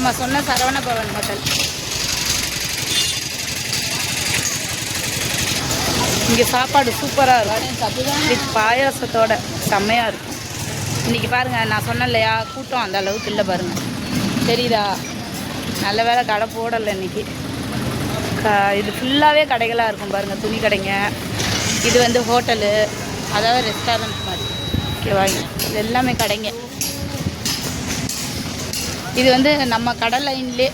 நம்ம சொன்ன சரவண பவன் ஹோட்டல். இங்கே சாப்பாடு சூப்பராக இருக்கும், வித் பாயாசத்தோட செம்மையாக இருக்கும். இன்றைக்கி பாருங்கள், நான் சொன்னேன் இல்லையா, கூட்டம் அந்த அளவுக்கு இல்லை பாருங்கள், தெரியுதா? நல்ல வேலை கடை போடலை இன்றைக்கி. இது ஃபுல்லாகவே கடைகளாக இருக்கும் பாருங்கள், துணி கடைங்க. இது வந்து ஹோட்டலு, அதாவது ரெஸ்டாரண்ட் மாதிரி. ஓகேவா? இது எல்லாமே கடைங்க. இது வந்து நம்ம கடை லைன்லே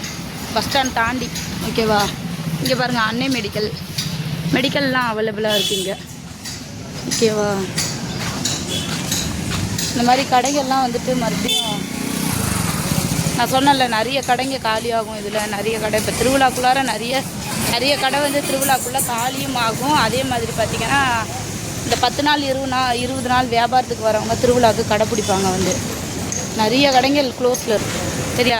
பஸ் ஸ்டாண்ட் தாண்டி. ஓகேவா? இங்கே பாருங்கள், அன்னை மெடிக்கல்லாம் அவைலபிளாக இருக்குது இங்கே. ஓகேவா? இந்த மாதிரி கடைகள்லாம் வந்துட்டு மறுபடியும் நான் சொன்னல, நிறைய கடைங்க காலியாகும். இதில் நிறைய கடை இப்போ திருவிழாக்குள்ளார நிறைய கடை வந்து திருவிழாக்குள்ளே காலியும் ஆகும். அதே மாதிரி பார்த்திங்கன்னா இந்த 10 நாள் 20 நாள் வியாபாரத்துக்கு வரவங்க திருவிழாவுக்கு கடை பிடிப்பாங்க. வந்து நிறைய கடைகள் க்ளோஸில் இருக்கும், சரியா?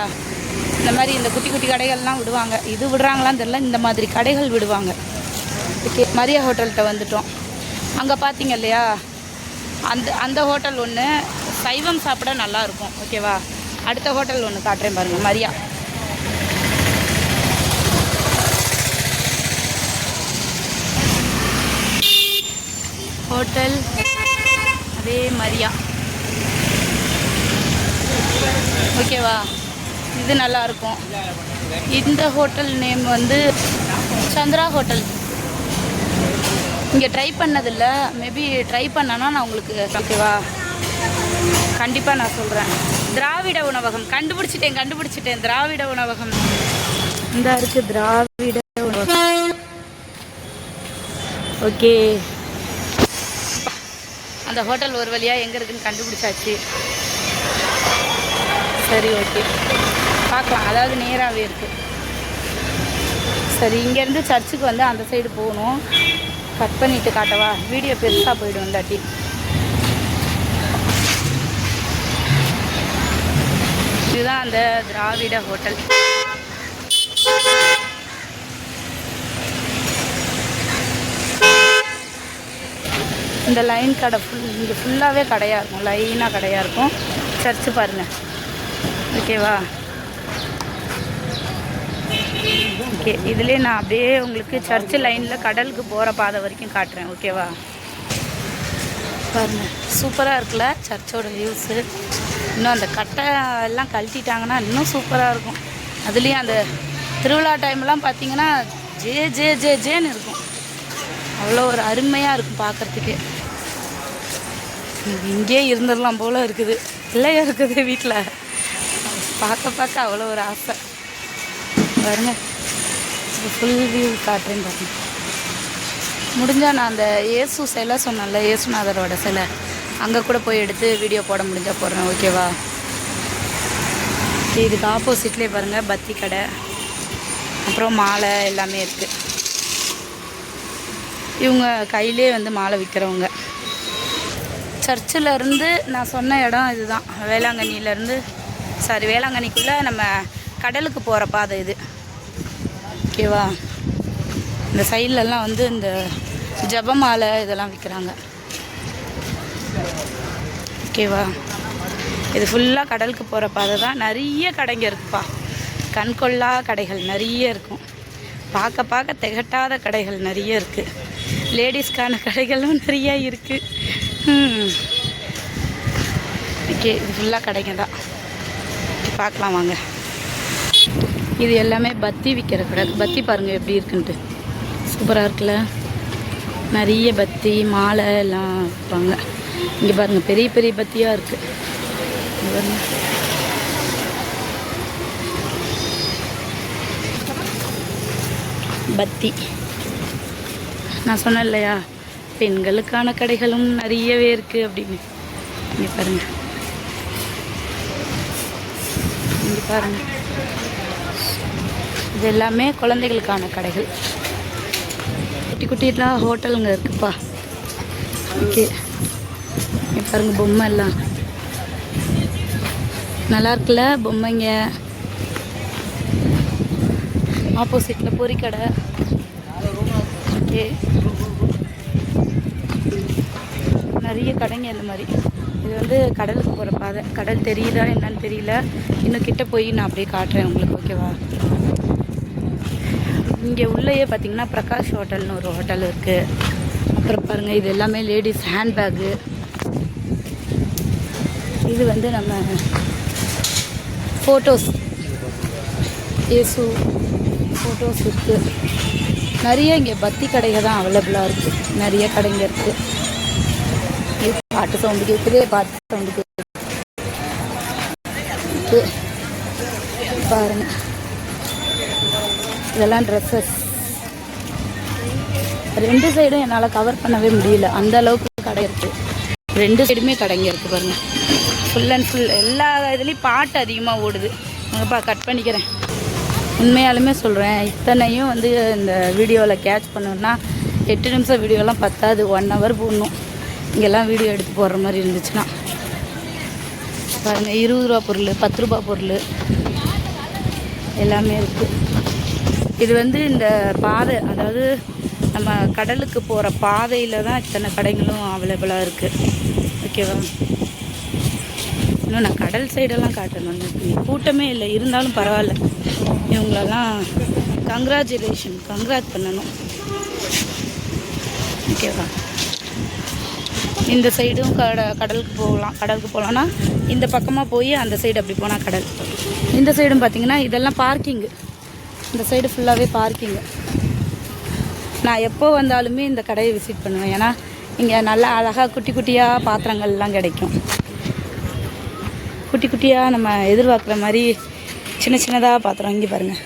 இந்த மாதிரி இந்த குட்டி குட்டி கடைகள்லாம் விடுவாங்க. இது விடுறாங்களான்னு தெரியல, இந்த மாதிரி கடைகள் விடுவாங்க. ஓகே, மரியா ஹோட்டல்கிட்ட வந்துட்டோம். அங்கே பார்த்தீங்க இல்லையா, அந்த ஹோட்டல் ஒன்று சைவம் சாப்பிட நல்லாயிருக்கும். ஓகேவா? அடுத்த ஹோட்டல் ஒன்று காட்டுறேன் பாருங்கள், மரியா. ஹோட்டல் அதே மரியா. ஓகேவா? இது நல்லாயிருக்கும். இந்த ஹோட்டல் நேம் வந்து சந்திரா ஹோட்டல். இங்கே ட்ரை பண்ணதில்லை, மேபி ட்ரை பண்ணனா நான் உங்களுக்கு, ஓகேவா, கண்டிப்பாக நான் சொல்கிறேன். திராவிட உணவகம் கண்டுபிடிச்சிட்டேன். திராவிட உணவகம் இந்த இருக்குது, திராவிட உணவகம். ஓகே, அந்த ஹோட்டல் ஒரு வழியாக எங்கே இருக்குதுன்னு கண்டுபிடிச்சாச்சு. சரி, ஓகே, பார்க்கலாம். அதாவது நேராகவே இருக்குது. சரி, இங்கேருந்து சர்ச்சுக்கு வந்து அந்த சைடு போகணும். கட் பண்ணிவிட்டு காட்டவா? வீடியோ பெருசாக போய்டும் இல்லாட்டி. இதுதான் அந்த திராவிட ஹோட்டல். இந்த லைன் கடை இங்கே ஃபுல்லாகவே கடையாக இருக்கும், லைனாக கடையாக இருக்கும். சர்ச்சு பாருங்கள். ஓகேவா? ஓகே, இதுலேயே நான் அப்படியே உங்களுக்கு சர்ச்சு லைனில் கடலுக்கு போகிற பாதை வரைக்கும் காட்டுறேன். ஓகேவா? பாருங்கள், சூப்பராக இருக்குல்ல சர்ச்சோட வியூஸு. இன்னும் அந்த கட்டை எல்லாம் கழட்டிட்டாங்கன்னா இன்னும் சூப்பராக இருக்கும். அதுலேயும் அந்த திருவிழா டைம்லாம் பார்த்தீங்கன்னா ஜேன்னு இருக்கும். அவ்வளோ ஒரு அருமையாக இருக்கும் பார்க்குறதுக்கே. இங்கே இருந்துடலாம் போல் இருக்குது, இல்லையா இருக்குது வீட்டில். பார்க்க அவ்வளோ ஒரு ஆசை. பாருங்க, ஃபுல் வியூ காட்டுறேன்னு பாருங்க. முடிஞ்சால் நான் அந்த இயேசு சிலை சொன்னேன்ல, இயேசுநாதரோட சிலை, அங்கே கூட போய் எடுத்து வீடியோ போட முடிஞ்சால் போடுறேன். ஓகேவா? இதுக்கு ஆப்போசிட்லேயே பாருங்கள் பத்தி கடை, அப்புறம் மாலை எல்லாமே இருக்குது. இவங்க கையிலே வந்து மாலை விற்கிறவங்க. சர்ச்சிலேருந்து நான் சொன்ன இடம் இதுதான், வேளாங்கண்ணிக்குள்ளே நம்ம கடலுக்கு போகிற பாதை இது. ஓகேவா? இந்த சைட்லலாம் வந்து இந்த ஜபமாலை இதெல்லாம் விற்கிறாங்க. ஓகேவா? இது ஃபுல்லாக கடலுக்கு போகிற பாதை தான். நிறைய கடைங்க இருக்குப்பா, கண்கொள்ளா கடைகள் நிறைய இருக்கும். பார்க்க திகட்டாத கடைகள் நிறைய இருக்குது. லேடிஸ்க்கான கடைகளும் நிறைய இருக்குது. ஓகே, இது ஃபுல்லாக கடைங்க தான். பார்க்கலாம் வாங்க. இது எல்லாமே பத்தி விற்கிற கடை. பத்தி பாருங்கள் எப்படி இருக்குன்ட்டு, சூப்பராக இருக்குல்ல. நிறைய பத்தி மாலை எல்லாம் விற்பாங்க. இங்கே பாருங்கள், பெரிய பெரிய பத்தியாக இருக்குது. பாருங்கள், பத்தி. நான் சொன்னேன் இல்லையா, பெண்களுக்கான கடைகளும் நிறையவே இருக்குது அப்படின்னு. இங்கே பாருங்கள், இங்கே பாருங்கள், இது எல்லாமே குழந்தைகளுக்கான கடைகள். குட்டி குட்டிலாம் ஹோட்டலுங்க இருக்குப்பா. ஓகே, இங்கே பாருங்கள், பொம்மை எல்லாம் நல்லா இருக்குல்ல பொம்மைங்க. ஆப்போசிட்டில் பொரிக்கடை. ஓகே, நிறைய கடைங்க இந்த மாதிரி. இது வந்து கடலுக்கு போகிற பாதை. கடல் தெரியுதா என்னன்னு தெரியல. இன்னும் கிட்ட போய் நான் அப்படியே காட்டுறேன் உங்களுக்கு, ஓகேவா? இங்கே உள்ளேயே பார்த்தீங்கன்னா பிரகாஷ் ஹோட்டல்னு ஒரு ஹோட்டல் இருக்குது. அப்புறம் பாருங்கள், இது எல்லாமே லேடிஸ் ஹேண்ட்பேக்கு. இது வந்து நம்ம ஃபோட்டோஸ், ஏசு ஃபோட்டோஸ் இருக்குது. நிறைய இங்கே பத்தி கடைகள் தான் அவைலபிளாக இருக்குது. நிறைய கடைங்க இருக்குது. பாட்டு சவுண்டு கேட்குது, பாட்டு சவுண்டு கேட்குது. பாருங்க, இதெல்லாம் ட்ரெஸ்ஸஸ். 2 சைடும் என்னால் கவர் பண்ணவே முடியல, அந்த அளவுக்கு கடை இருக்குது. 2 சைடுமே கடைங்க இருக்குது பாருங்கள். ஃபுல் அண்ட் ஃபுல் எல்லா இதுலேயும் பாட்டு அதிகமாக ஓடுது. அங்கேப்பா கட் பண்ணிக்கிறேன். உண்மையாலுமே சொல்கிறேன், இத்தனையும் வந்து இந்த வீடியோவில் கேட்ச் பண்ணணுன்னா 8 நிமிஷம் வீடியோலாம் பத்தாது, 1 hour போடணும். இங்கெல்லாம் வீடியோ எடுத்து போடுற மாதிரி இருந்துச்சுன்னா. பாருங்கள், 20 ரூபா பொருள், 10 ரூபா பொருள் எல்லாமே இருக்குது. இது வந்து இந்த பாதை, அதாவது நம்ம கடலுக்கு போகிற பாதையில் தான் இத்தனை கடைகளும் அவைலபிளாக இருக்குது, ஓகேவா? இன்னும் நான் கடல் சைடெல்லாம் காட்டணும். கூட்டமே இல்லை, இருந்தாலும் பரவாயில்ல. இவங்களெல்லாம் கங்க்ராட் பண்ணணும், ஓகேவா? இந்த சைடும் கடலுக்கு போகலான்னா இந்த பக்கமாக போய் அந்த சைடு அப்படி போனால் கடல். இந்த சைடும் பார்த்திங்கன்னா இதெல்லாம் பார்க்கிங்கு. இந்த சைடு ஃபுல்லாகவே பார்க்கிங்கு. நான் எப்போ வந்தாலுமே இந்த கடையை விசிட் பண்ணுவேன். ஏன்னா இங்கே நல்லா அழகாக குட்டி குட்டியாக பாத்திரங்கள்லாம் கிடைக்கும். குட்டி குட்டியாக நம்ம எதிர்பார்க்குற மாதிரி சின்ன சின்னதாக பாத்திரம். இங்கே பாருங்கள்,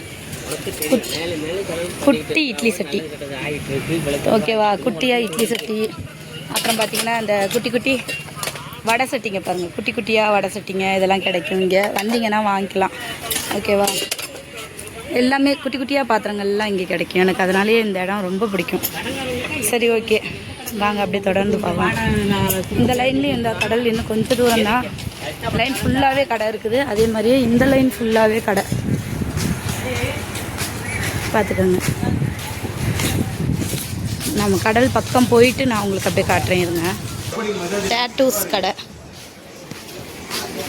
குட்டி இட்லி சட்டி, ஓகேவா? குட்டியாக இட்லி சட்டி. அப்புறம் பார்த்திங்கன்னா இந்த குட்டி குட்டி வடை சட்டிங்க பாருங்கள், குட்டி குட்டியாக வடை சட்டிங்க இதெல்லாம் கிடைக்கும். இங்கே வந்தீங்கன்னா வாங்கிக்கலாம், ஓகேவா? எல்லாமே குட்டி குட்டியாக பாத்திரங்கள்லாம் இங்கே கிடைக்கும். எனக்கு அதனாலேயே இந்த இடம் ரொம்ப பிடிக்கும். சரி, ஓகே, வாங்க அப்படியே தொடர்ந்து பார்க்கலாம். இந்த லைன்லேயும் இந்த கடல் இன்னும் கொஞ்சம் தூரம் தான். லைன் ஃபுல்லாகவே கடை இருக்குது. அதே மாதிரியே இந்த லைன் ஃபுல்லாகவே கடை. பார்த்துக்கோங்க, நம்ம கடல் பக்கம் போயிட்டு நான் உங்களுக்கு அப்படியே காட்டுறேன், இருங்க. டேட்டூஸ் கடை,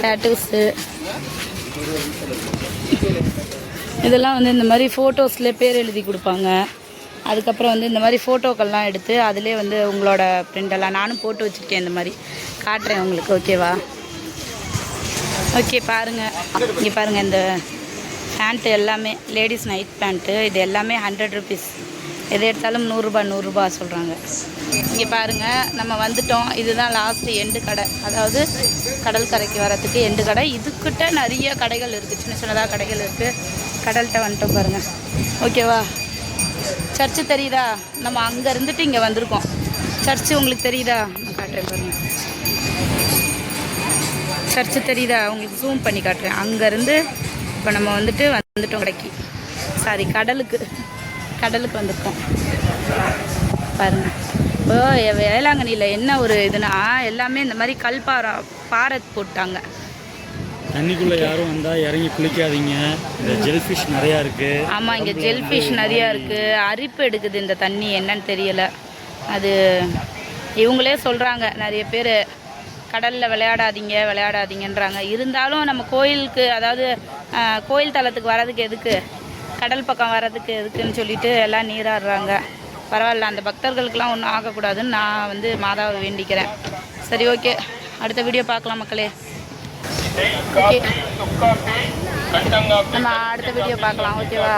டேட்டூஸு இதெல்லாம் வந்து இந்த மாதிரி ஃபோட்டோஸில் பேர் எழுதி கொடுப்பாங்க. அதுக்கப்புறம் வந்து இந்த மாதிரி ஃபோட்டோக்கள்லாம் எடுத்து அதிலே வந்து உங்களோட பிரிண்டெல்லாம் நானும் போட்டு வச்சுருக்கேன். இந்த மாதிரி காட்டுறேன் உங்களுக்கு, ஓகேவா? ஓகே, பாருங்கள். இங்கே பாருங்கள், இந்த பேண்ட்டு எல்லாமே லேடிஸ் நைட் பேண்ட்டு. இது எல்லாமே 100 rupees. எது எடுத்தாலும் 100 ரூபா சொல்கிறாங்க. இங்கே பாருங்கள், நம்ம வந்துட்டோம். இதுதான் லாஸ்ட்டு எண்டு கடை, அதாவது கடல் கரைக்கு வரத்துக்கு எண்டு கடை. இதுக்கிட்ட நிறைய கடைகள் இருக்குது, சின்ன சின்னதாக கடைகள் இருக்குது. கடல்கிட்ட வந்துட்டோம் பாருங்கள், ஓகேவா? சர்ச்சு தெரியுதா? நம்ம அங்கே இருந்துட்டு இங்கே வந்திருக்கோம். சர்ச்சு உங்களுக்கு தெரியுதா? நான் காட்டுறேன் பாருங்கள். சர்ச்சு தெரியுதா? உங்களுக்கு ஜூம் பண்ணி காட்டுறேன். அங்கேருந்து இப்போ நம்ம வந்துட்டோம் கடைக்கு, சாரி கடலுக்கு வந்திருக்கோம் பாருங்கள். இப்போ வேளாங்கண்ணியில் என்ன ஒரு இதுனா, எல்லாமே இந்த மாதிரி பாறை போட்டாங்க. தண்ணிக்குள்ளே யாரும் வந்தால் இறங்கி குளிக்காதீங்க. இந்த ஜெல்ஃபிஷ் நிறையா இருக்குது. ஆமாம், இங்கே ஜெல்ஃபிஷ் நிறையா இருக்குது. அரிப்பு எடுக்குது இந்த தண்ணி, என்னன்னு தெரியலை. அது இவங்களே சொல்கிறாங்க, நிறைய பேர் கடலில் விளையாடாதீங்கன்றாங்க. இருந்தாலும் நம்ம கோயிலுக்கு, அதாவது கோயில் தலத்துக்கு வர்றதுக்கு எதுக்கு, கடல் பக்கம் வர்றதுக்கு எதுக்குன்னு சொல்லிட்டு எல்லாம் நீராடுறாங்க. பரவாயில்ல, அந்த பக்தர்களுக்கெல்லாம் ஒன்றும் ஆகக்கூடாதுன்னு நான் வந்து மாதாவை வேண்டிக்கிறேன். சரி, ஓகே, அடுத்த வீடியோ பார்க்கலாம் மக்களே. ஓகே, நம்ம அடுத்த வீடியோ பார்க்கலாம், ஓகேவா?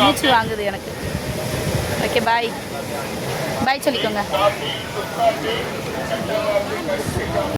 மூச்சு வாங்குது எனக்கு. ஓகே, பாய் சொல்லிக்கோங்க.